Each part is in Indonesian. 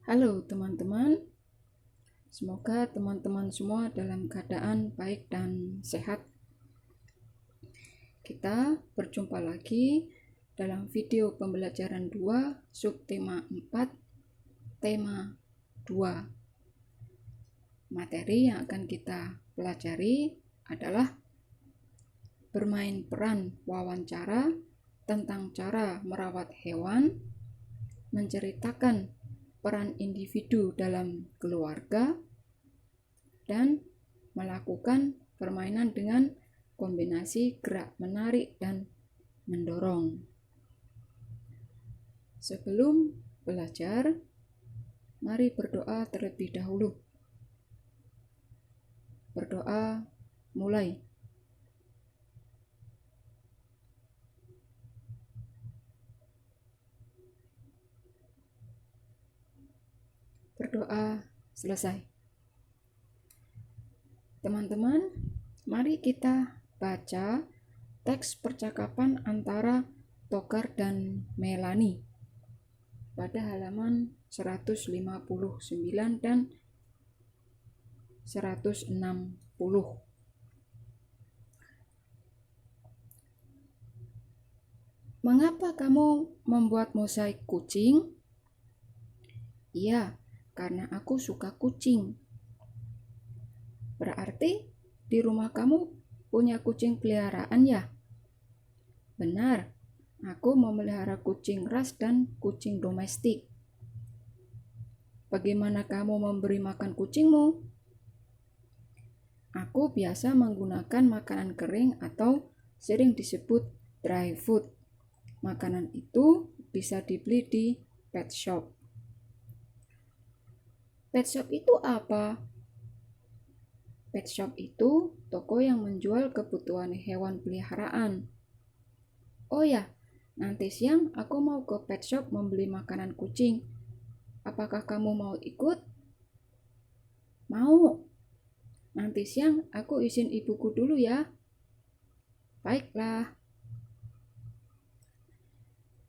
Halo teman-teman, semoga teman-teman semua dalam keadaan baik dan sehat. Kita berjumpa lagi dalam video pembelajaran 2, subtema 4, tema 2. Materi yang akan kita pelajari adalah bermain peran wawancara tentang cara merawat hewan, menceritakan peran individu dalam keluarga, dan melakukan permainan dengan kombinasi gerak menarik dan mendorong. Sebelum belajar, mari berdoa terlebih dahulu. Berdoa mulai. Berdoa selesai. Teman-teman, mari kita baca teks percakapan antara Togar dan Melanie pada halaman 159 dan 160. Mengapa kamu membuat mosaik kucing? Iya, karena aku suka kucing. Berarti di rumah kamu punya kucing peliharaan ya? Benar, aku memelihara kucing ras dan kucing domestik. Bagaimana kamu memberi makan kucingmu? Aku biasa menggunakan makanan kering atau sering disebut dry food. Makanan itu bisa dibeli di pet shop. Pet shop itu apa? Pet shop itu toko yang menjual kebutuhan hewan peliharaan. Oh ya, nanti siang aku mau ke pet shop membeli makanan kucing. Apakah kamu mau ikut? Mau. Nanti siang aku izin ibuku dulu ya. Baiklah.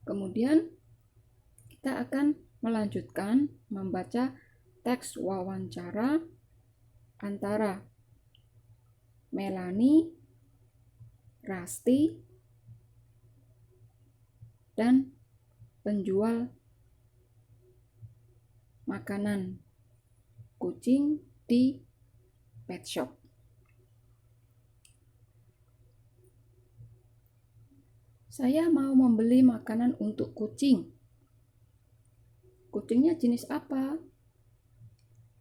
Kemudian kita akan melanjutkan membaca teks wawancara antara Melanie, Rasti, dan penjual makanan kucing di pet shop. Saya mau membeli makanan untuk kucing. Kucingnya jenis apa?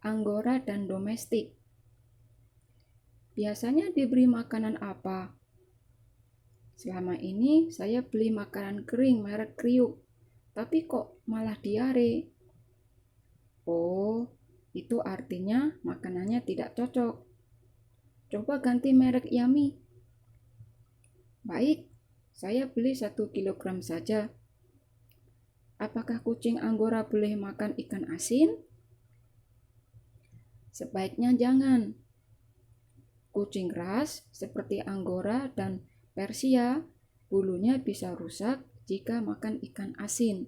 Anggora dan domestik. Biasanya diberi makanan apa? Selama ini saya beli makanan kering merek Kriuk, tapi kok malah diare. Oh, itu artinya makanannya tidak cocok. Coba ganti merek Yummy. Baik, saya beli 1 kilogram saja. Apakah kucing Anggora boleh makan ikan asin? Sebaiknya jangan. Kucing ras seperti Anggora dan Persia, bulunya bisa rusak jika makan ikan asin.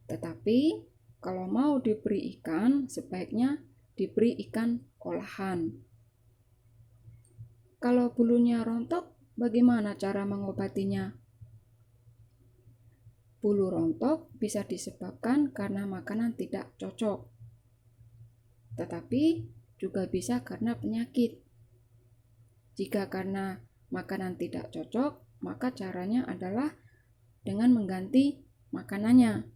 Tetapi kalau mau diberi ikan, sebaiknya diberi ikan olahan. Kalau bulunya rontok, bagaimana cara mengobatinya? Bulu rontok bisa disebabkan karena makanan tidak cocok, tetapi juga bisa karena penyakit. Jika karena makanan tidak cocok, maka caranya adalah dengan mengganti makanannya.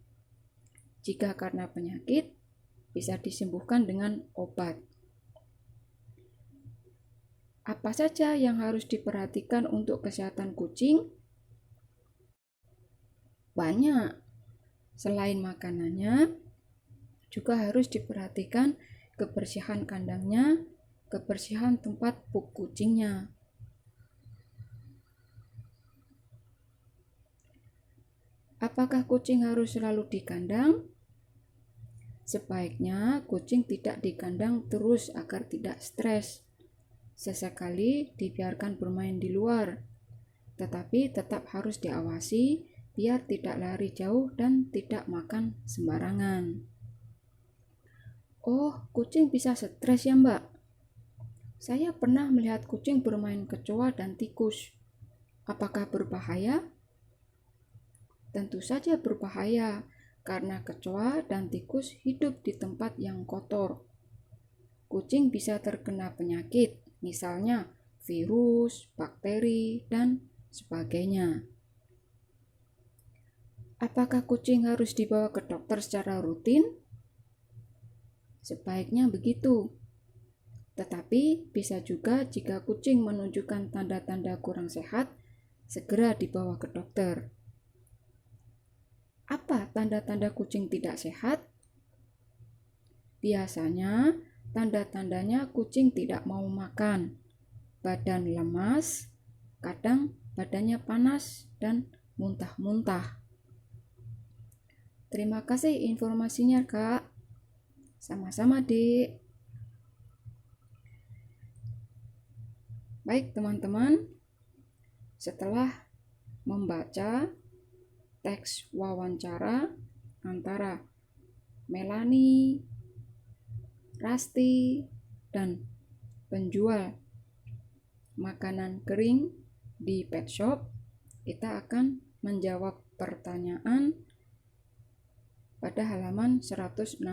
Jika karena penyakit, bisa disembuhkan dengan obat. Apa saja yang harus diperhatikan untuk kesehatan kucing? Banyak. Selain makanannya, juga harus diperhatikan kebersihan kandangnya, kebersihan tempat pup kucingnya. Apakah kucing harus selalu di kandang? Sebaiknya kucing tidak di kandang terus agar tidak stres. Sesekali dibiarkan bermain di luar, tetapi tetap harus diawasi biar tidak lari jauh dan tidak makan sembarangan. Oh, kucing bisa stres ya, Mbak? Saya pernah melihat kucing bermain kecoa dan tikus. Apakah berbahaya? Tentu saja berbahaya, karena kecoa dan tikus hidup di tempat yang kotor. Kucing bisa terkena penyakit, misalnya virus, bakteri, dan sebagainya. Apakah kucing harus dibawa ke dokter secara rutin? Sebaiknya begitu. Tetapi bisa juga jika kucing menunjukkan tanda-tanda kurang sehat, segera dibawa ke dokter. Apa tanda-tanda kucing tidak sehat? Biasanya tanda-tandanya kucing tidak mau makan, badan lemas, kadang badannya panas dan muntah-muntah. Terima kasih informasinya, Kak. Sama-sama, Dik. Baik, teman-teman. Setelah membaca teks wawancara antara Melanie, Rasti, dan penjual makanan kering di pet shop, kita akan menjawab pertanyaan pada halaman 161.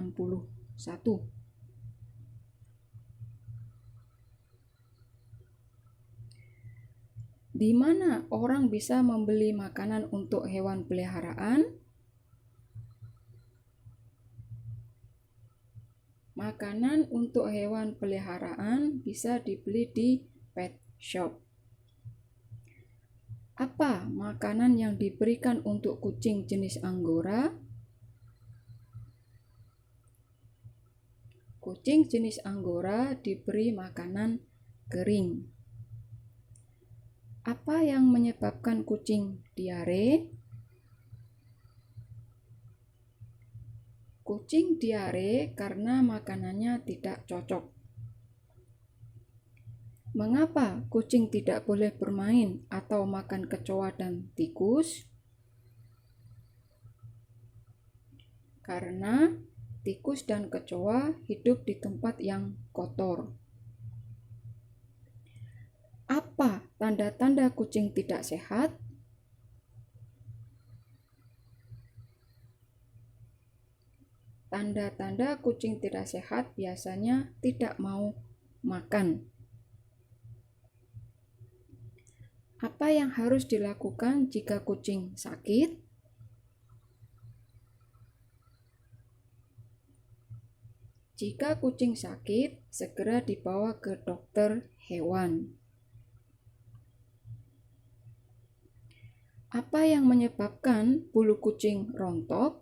Di mana orang bisa membeli makanan untuk hewan peliharaan? Makanan untuk hewan peliharaan bisa dibeli di pet shop. Apa makanan yang diberikan untuk kucing jenis Anggora? Kucing jenis Anggora diberi makanan kering. Apa yang menyebabkan kucing diare? Kucing diare karena makanannya tidak cocok. Mengapa kucing tidak boleh bermain atau makan kecoa dan tikus? Karena tikus dan kecoa hidup di tempat yang kotor. Apa tanda-tanda kucing tidak sehat? Tanda-tanda kucing tidak sehat biasanya tidak mau makan. Apa yang harus dilakukan jika kucing sakit? Jika kucing sakit, segera dibawa ke dokter hewan. Apa yang menyebabkan bulu kucing rontok?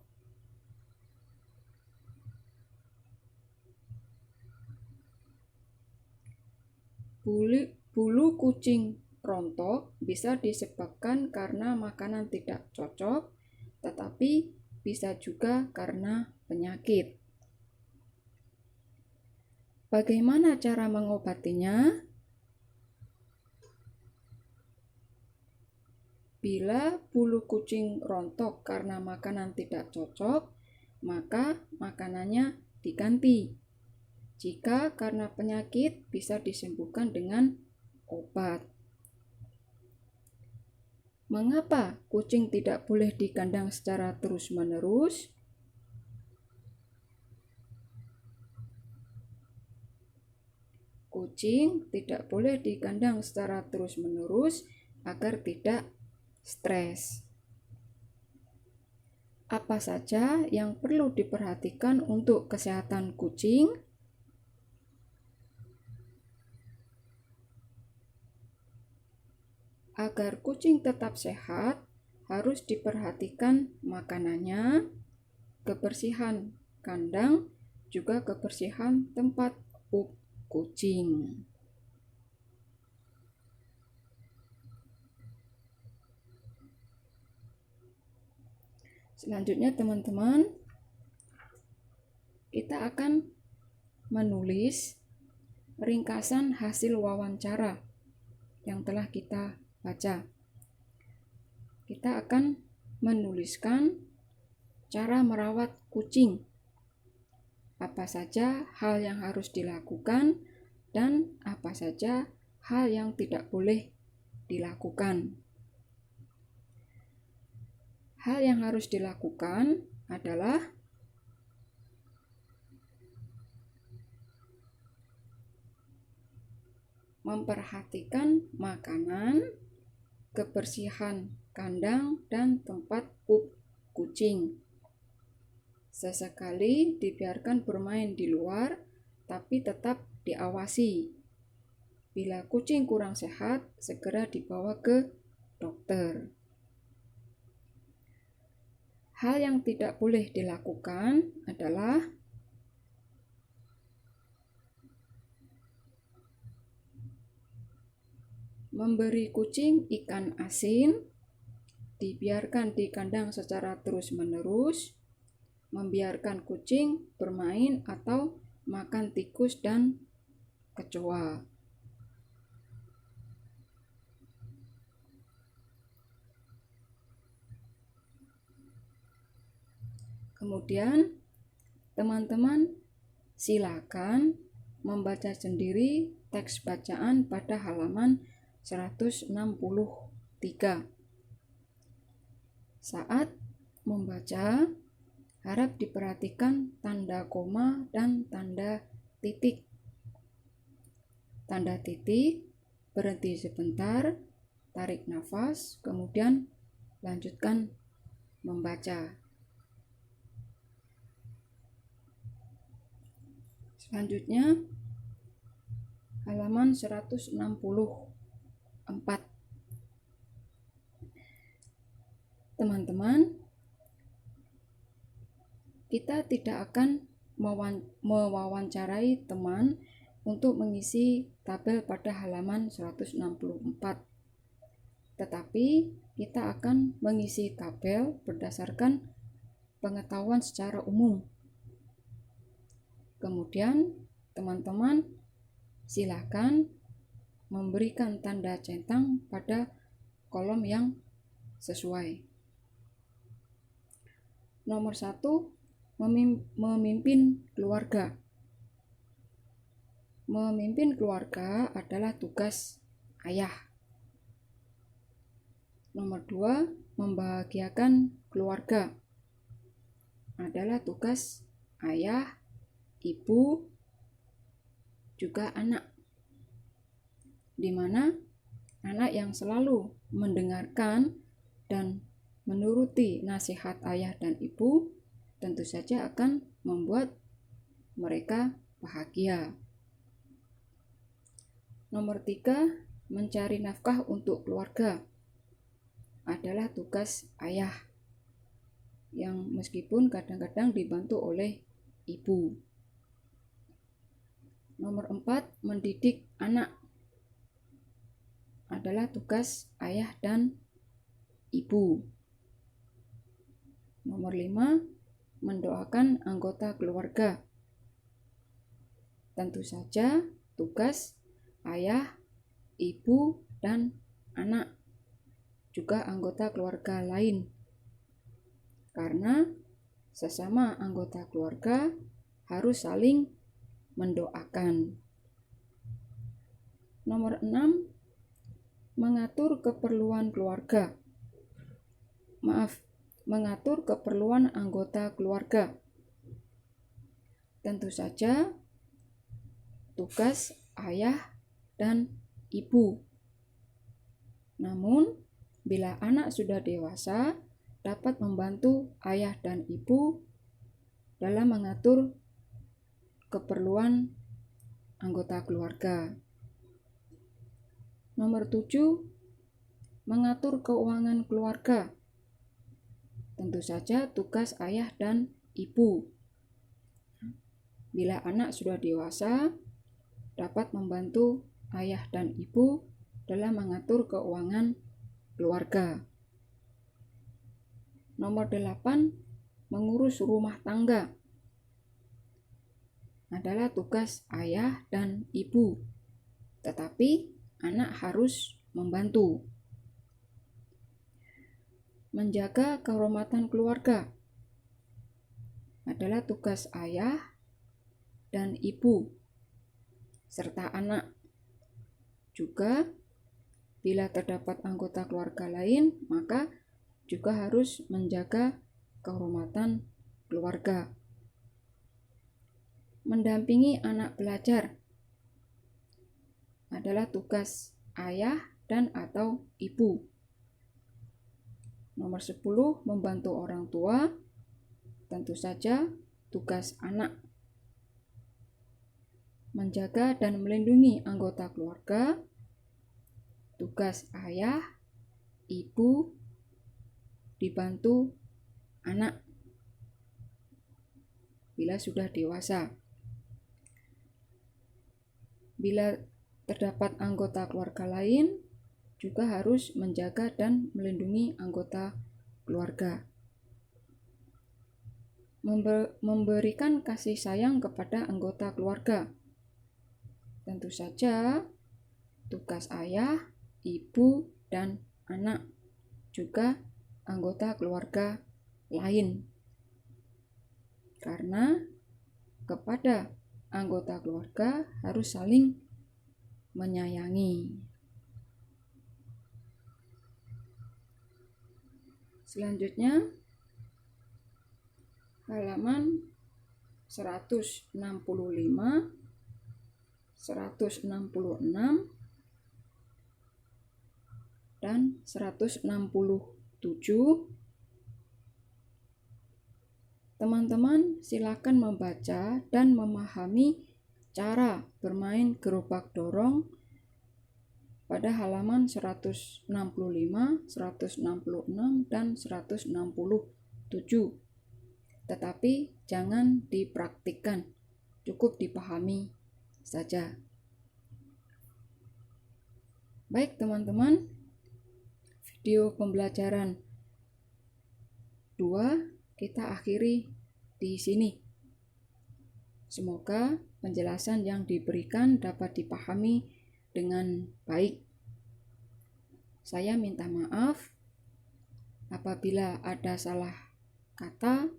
Bulu kucing rontok bisa disebabkan karena makanan tidak cocok, tetapi bisa juga karena penyakit. Bagaimana cara mengobatinya? Bila bulu kucing rontok karena makanan tidak cocok, maka makanannya diganti. Jika karena penyakit, bisa disembuhkan dengan obat. Mengapa kucing tidak boleh dikandang secara terus-menerus? Kucing tidak boleh dikandang secara terus-menerus agar tidak stres. Apa saja yang perlu diperhatikan untuk kesehatan kucing? Agar kucing tetap sehat, harus diperhatikan makanannya, kebersihan kandang, juga kebersihan tempat pup kucing. Selanjutnya teman-teman, kita akan menulis ringkasan hasil wawancara yang telah kita baca. Kita akan menuliskan cara merawat kucing apa saja hal yang harus dilakukan dan apa saja hal yang tidak boleh dilakukan. Hal yang harus dilakukan adalah memperhatikan makanan, kebersihan kandang dan tempat pup kucing. Sesekali dibiarkan bermain di luar, tapi tetap diawasi. Bila kucing kurang sehat, segera dibawa ke dokter. Hal yang tidak boleh dilakukan adalah memberi kucing ikan asin, dibiarkan di kandang secara terus-menerus, membiarkan kucing bermain atau makan tikus dan kecoa. Kemudian, teman-teman silakan membaca sendiri teks bacaan pada halaman 163. Saat membaca, harap diperhatikan tanda koma dan tanda titik. Tanda titik, berhenti sebentar, tarik nafas, kemudian lanjutkan membaca. Selanjutnya, halaman 164. Teman-teman, kita tidak akan mewawancarai teman untuk mengisi tabel pada halaman 164. Tetapi kita akan mengisi tabel berdasarkan pengetahuan secara umum. Kemudian, teman-teman silakan memberikan tanda centang pada kolom yang sesuai. Nomor 1, memimpin keluarga. Memimpin keluarga adalah tugas ayah. Nomor 2, membahagiakan keluarga adalah tugas ayah, ibu, juga anak, di mana anak yang selalu mendengarkan dan menuruti nasihat ayah dan ibu tentu saja akan membuat mereka bahagia. Nomor 3, mencari nafkah untuk keluarga adalah tugas ayah, yang meskipun kadang-kadang dibantu oleh ibu. Nomor 4, mendidik anak adalah tugas ayah dan ibu. Nomor 5, mendoakan anggota keluarga. Tentu saja tugas ayah, ibu, dan anak, juga anggota keluarga lain. Karena sesama anggota keluarga harus saling mendoakan. Nomor 6, mengatur keperluan keluarga. Mengatur keperluan anggota keluarga. Tentu saja tugas ayah dan ibu. Namun, bila anak sudah dewasa, dapat membantu ayah dan ibu dalam mengatur keperluan anggota keluarga. Nomor 7, mengatur keuangan keluarga. Tentu saja tugas ayah dan ibu. Bila anak sudah dewasa, dapat membantu ayah dan ibu dalam mengatur keuangan keluarga. Nomor 8, mengurus rumah tangga adalah tugas ayah dan ibu, tetapi anak harus membantu. Menjaga kehormatan keluarga adalah tugas ayah, dan ibu, serta anak. Juga, bila terdapat anggota keluarga lain, maka juga harus menjaga kehormatan keluarga. Mendampingi anak belajar adalah tugas ayah dan atau ibu. Nomor 10, membantu orang tua, tentu saja tugas anak. Menjaga dan melindungi anggota keluarga, tugas ayah, ibu, dibantu anak bila sudah dewasa. Bila terdapat anggota keluarga lain, juga harus menjaga dan melindungi anggota keluarga. Memberikan kasih sayang kepada anggota keluarga, tentu saja tugas ayah, ibu, dan anak, juga anggota keluarga lain. Karena kepada anggota keluarga harus saling menyayangi. Selanjutnya, halaman 165, 166, dan 167. Teman-teman silakan membaca dan memahami cara bermain gerobak dorong pada halaman 165, 166, dan 167. Tetapi jangan dipraktikkan, cukup dipahami saja. Baik teman-teman, video pembelajaran 2 kita akhiri di sini. Semoga penjelasan yang diberikan dapat dipahami dengan baik. Saya minta maaf apabila ada salah kata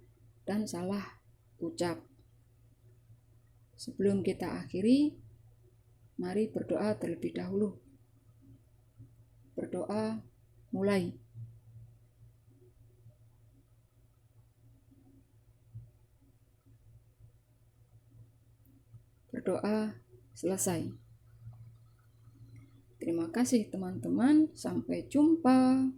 dan salah ucap. Sebelum kita akhiri, mari berdoa terlebih dahulu. Berdoa mulai. Berdoa selesai. Terima kasih teman-teman, sampai jumpa.